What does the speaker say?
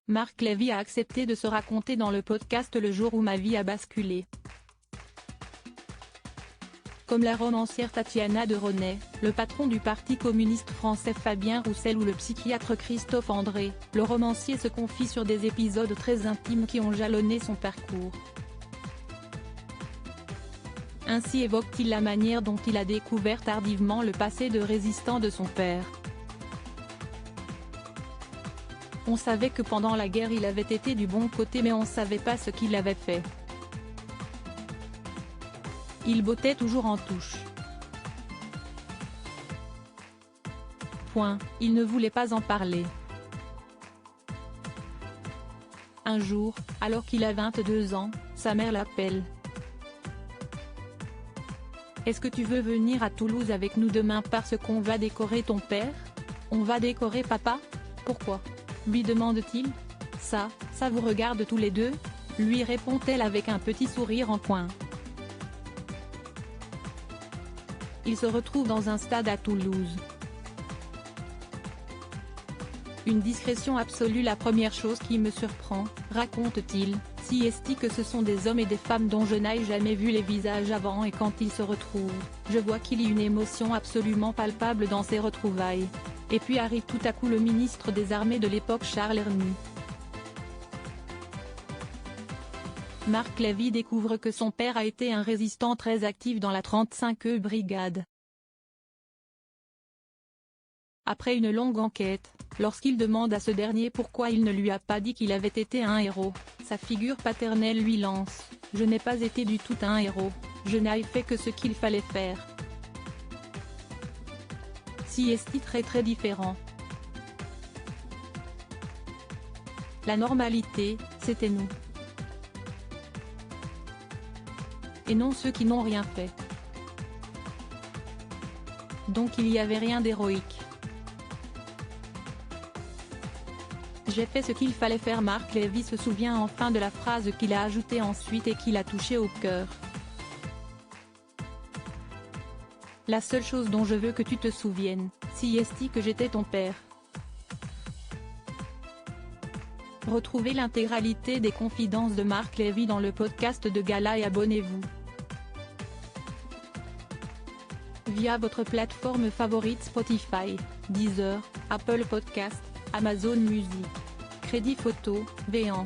Marc Lévy a accepté de se raconter dans le podcast Le jour où ma vie a basculé. Comme la romancière Tatiana de René, le patron du Parti communiste français Fabien Roussel ou le psychiatre Christophe André, le romancier se confie sur des épisodes très intimes qui ont jalonné son parcours. Ainsi évoque-t-il la manière dont il a découvert tardivement le passé de résistant de son père. On savait que pendant la guerre il avait été du bon côté mais on ne savait pas ce qu'il avait fait. Il bottait toujours en touche. Il ne voulait pas en parler. Un jour, alors qu'il a 22 ans, sa mère l'appelle. « Est-ce que tu veux venir à Toulouse avec nous demain parce qu'on va décorer ton père ?»« On va décorer papa ? Pourquoi ?» lui demande-t-il. « Ça vous regarde tous les deux ?» lui répond-elle avec un petit sourire en coin. Il se retrouve dans un stade à Toulouse. Une discrétion absolue. La première chose qui me surprend, raconte-t-il, si est que ce sont des hommes et des femmes dont je n'aille jamais vu les visages avant et quand ils se retrouvent, je vois qu'il y a une émotion absolument palpable dans ces retrouvailles. Et puis arrive tout à coup le ministre des Armées de l'époque Charles Herny. Marc Lévy découvre que son père a été un résistant très actif dans la 35e brigade. Après une longue enquête, lorsqu'il demande à ce dernier pourquoi il ne lui a pas dit qu'il avait été un héros, sa figure paternelle lui lance « Je n'ai pas été du tout un héros, je n'ai fait que ce qu'il fallait faire. » Si est très différent. La normalité, c'était nous. Et non ceux qui n'ont rien fait. Donc il n'y avait rien d'héroïque. J'ai fait ce qu'il fallait faire. Marc Lévy se souvient enfin de la phrase qu'il a ajoutée ensuite et qui l'a touché au cœur. La seule chose dont je veux que tu te souviennes, si est que j'étais ton père. Retrouvez l'intégralité des confidences de Marc Lévy dans le podcast de Gala et abonnez-vous via votre plateforme favorite Spotify, Deezer, Apple Podcast, Amazon Music, Crédit Photo, Véan.